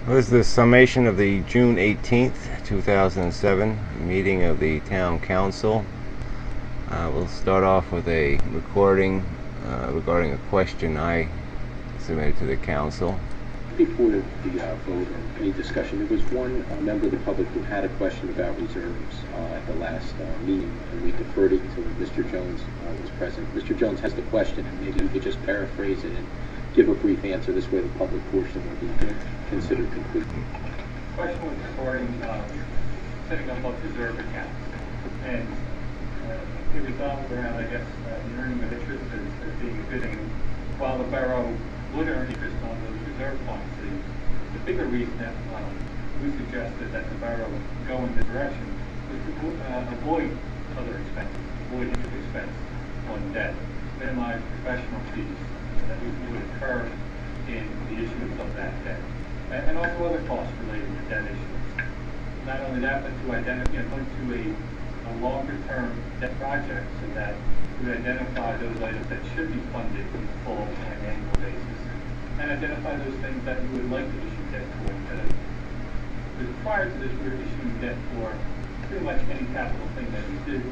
Was the summation of the June 18th, 2007 meeting of the Town Council. We'll start off with a recording regarding a question I submitted to the Council. Before the vote or any discussion, there was one member of the public who had a question about reserves at the last meeting, and we deferred it until Mr. Jones was present. Mr. Jones has the question, and maybe you could just paraphrase it and give a brief answer. This way the public portion will be considered complete. The question was regarding setting up reserve accounts, and it resolved around, I guess, the earning of interest as being a good thing. While the borough would earn interest on those reserve funds, the bigger reason that we suggested that the borough go in this direction was to avoid other expenses, avoid interest expense on debt, minimize professional fees that would occur in the issuance of that debt, and also other costs related to debt issuance. Not only that, but to identify into a longer-term debt project so that we identify those items that should be funded in full on an annual basis, and identify those things that we would like to issue debt for. Because prior to this, we were issuing debt for pretty much any capital thing that we did,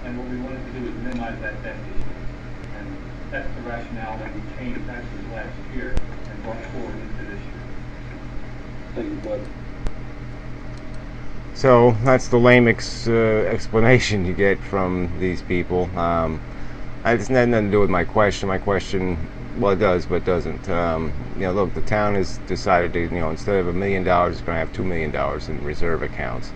and what we wanted to do is minimize that debt issuance. And that's the rationale that we changed actually last year and brought forward into this year. Thank you, Bud. So that's the lame explanation you get from these people. It's nothing to do with my question. My question, well, it does, but doesn't. Look, the town has decided to, instead of $1 million, it's going to have $2 million in reserve accounts.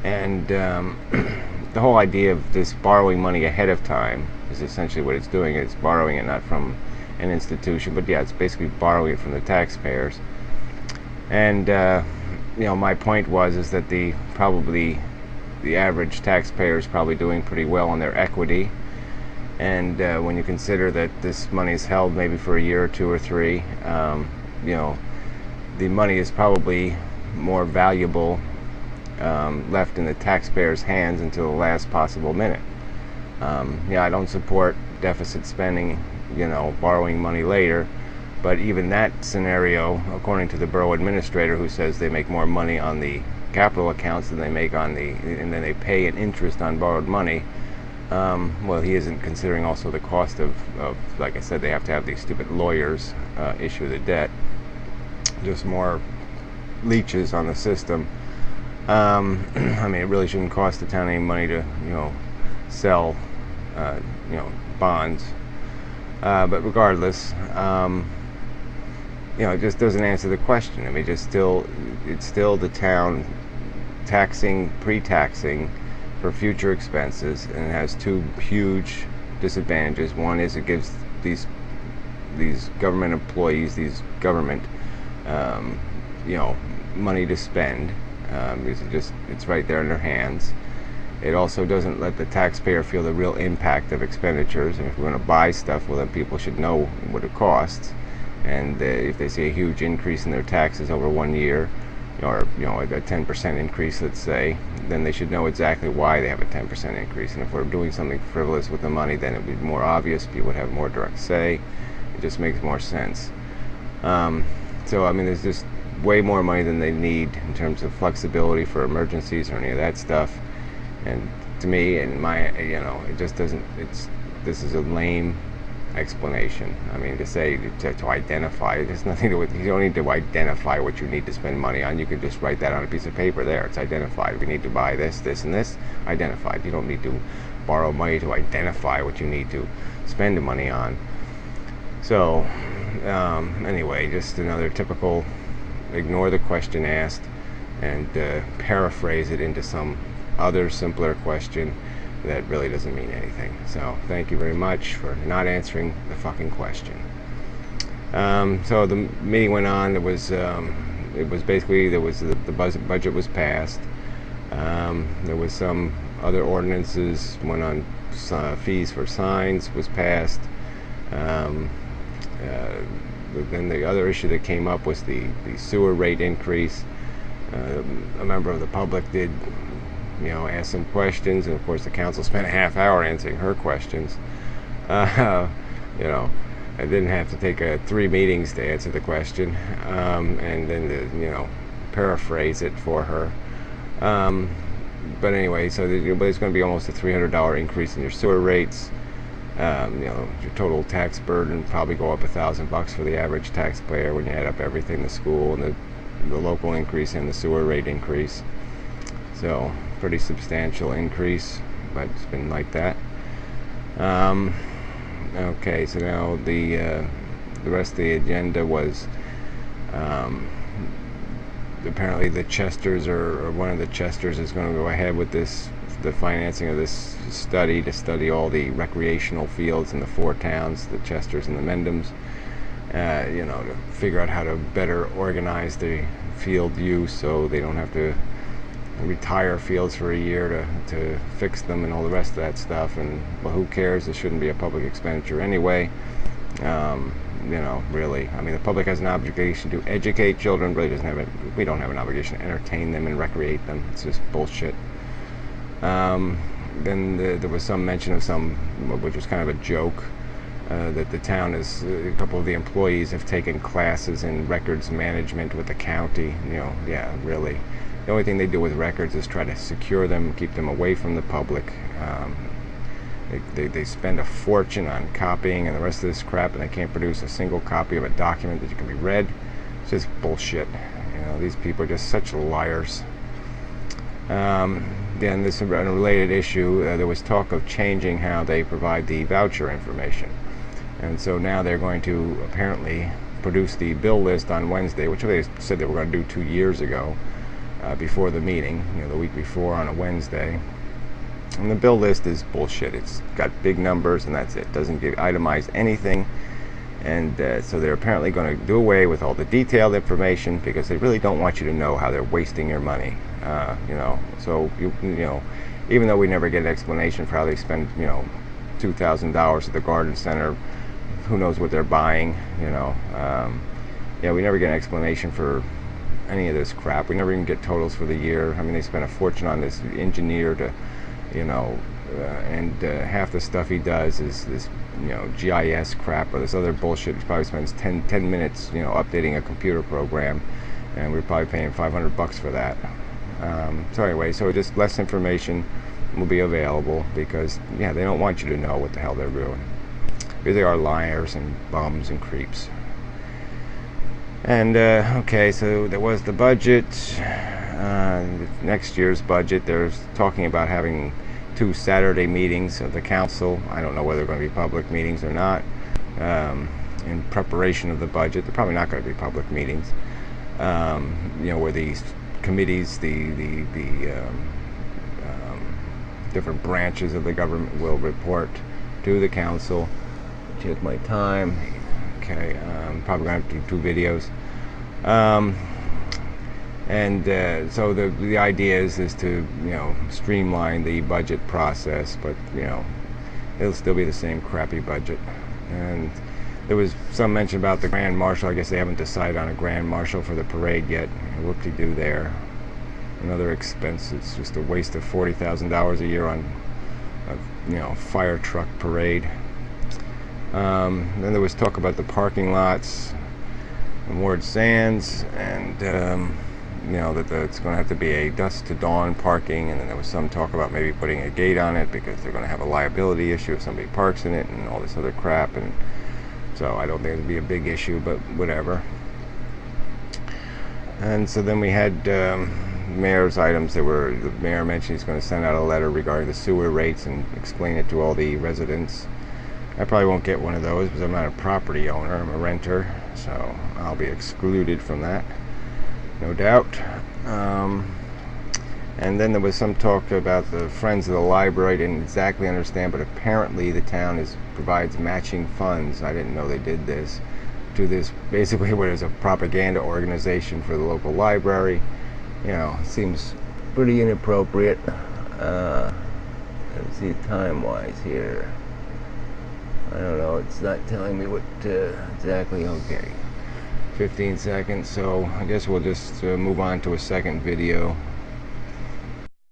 And the whole idea of this borrowing money ahead of time is essentially what it's doing. It's borrowing it not from an institution, but yeah, it's basically borrowing it from the taxpayers. And my point is that the average taxpayer is probably doing pretty well on their equity. And when you consider that this money is held maybe for a year or two or three, the money is probably more valuable left in the taxpayer's hands until the last possible minute. I don't support deficit spending, borrowing money later, but even that scenario, according to the borough administrator, who says they make more money on the capital accounts than they make on and then they pay an interest on borrowed money. Well, he isn't considering also the cost of, like I said, they have to have these stupid lawyers issue the debt. Just more leeches on the system. It really shouldn't cost the town any money to, sell, bonds. But regardless, it just doesn't answer the question. It's still the town pre-taxing for future expenses, and it has two huge disadvantages. One is it gives these government employees, these government money to spend, because it's right there in their hands. It also doesn't let the taxpayer feel the real impact of expenditures. And if we're going to buy stuff, well, then people should know what it costs. And if they see a huge increase in their taxes over 1 year, or a 10% increase, let's say, then they should know exactly why they have a 10% increase. And if we're doing something frivolous with the money, then it would be more obvious. People would have more direct say. It just makes more sense. There's just way more money than they need in terms of flexibility for emergencies or any of that stuff. And to me, and it just doesn't. This is a lame explanation. To say to identify, there's nothing to it. You don't need to identify what you need to spend money on. You can just write that on a piece of paper. There, it's identified. We need to buy this, this, and this. Identified. You don't need to borrow money to identify what you need to spend the money on. So, anyway, just another typical ignore the question asked and paraphrase it into some other simpler question that really doesn't mean anything. So thank you very much for not answering the fucking question. So the meeting went on. It was basically the budget was passed. There was some other ordinances. One on fees for signs was passed. Then the other issue that came up was the sewer rate increase. A member of the public did ask some questions, and of course the council spent a half hour answering her questions. I didn't have to take 3 meetings to answer the question, and then to, paraphrase it for her. But anyway, so there's going to be almost a $300 increase in your sewer rates. Your total tax burden probably go up $1,000 for the average taxpayer when you add up everything, the school and the local increase and the sewer rate increase. So pretty substantial increase, but it's been like that. Okay, so now the rest of the agenda was apparently the Chesters or one of the Chesters is going to go ahead with the financing of this study to study all the recreational fields in the 4 towns, the Chesters and the Inmendhams, to figure out how to better organize the field use so they don't have to retire fields for a year to fix them and all the rest of that stuff. And well, who cares? It shouldn't be a public expenditure anyway. Really, I mean, the public has an obligation to educate children, but we don't have an obligation to entertain them and recreate them. It's just bullshit. Then there was some mention of which was kind of a joke, that the town a couple of the employees have taken classes in records management with the county. Yeah, really. The only thing they do with records is try to secure them, keep them away from the public. They spend a fortune on copying and the rest of this crap, and they can't produce a single copy of a document that can be read. It's just bullshit. These people are just such liars. Then this unrelated issue, there was talk of changing how they provide the voucher information. And so now they're going to apparently produce the bill list on Wednesday, which they said they were going to do 2 years ago, before the meeting, the week before on a Wednesday. And the bill list is bullshit. It's got big numbers and that's it. Doesn't itemize anything. And so they're apparently going to do away with all the detailed information because they really don't want you to know how they're wasting your money. So even though we never get an explanation for how they spend $2,000 at the garden center, who knows what they're buying. We never get an explanation for any of this crap. We never even get totals for the year. I mean, they spent a fortune on this engineer to and half the stuff he does is this GIS crap or this other bullshit. He probably spends 10 minutes updating a computer program, and we're probably paying $500 for that. So anyway, so just less information will be available because they don't want you to know what the hell they're doing, because they are liars and bums and creeps. And okay, so there was the budget. Next year's budget, they're talking about having 2 Saturday meetings of the council. I don't know whether they're going to be public meetings or not. In preparation of the budget, they're probably not going to be public meetings. Where these committees, the different branches of the government will report to the council. Check my time. Okay, probably going to have to do 2 videos. So the idea is to streamline the budget process, but it'll still be the same crappy budget. And there was some mention about the Grand Marshal. I guess they haven't decided on a Grand Marshal for the parade yet. Whoop-de-doo there. Another expense. It's just a waste of $40,000 a year on a fire truck parade. Then there was talk about the parking lots in Ward Sands, and that it's going to have to be a dusk to dawn parking. And then there was some talk about maybe putting a gate on it because they're going to have a liability issue if somebody parks in it and all this other crap. And so I don't think it'll be a big issue, but whatever. And so then we had mayor's items. The mayor mentioned he's going to send out a letter regarding the sewer rates and explain it to all the residents. I probably won't get one of those because I'm not a property owner, I'm a renter, so I'll be excluded from that, no doubt. And then there was some talk about the Friends of the Library. I didn't exactly understand, but apparently the town provides matching funds. I didn't know they did this. To this, basically, what is a propaganda organization for the local library. It seems pretty inappropriate. Let's see time-wise here. I don't know, it's not telling me what exactly. Okay, 15 seconds, so I guess we'll just move on to a second video.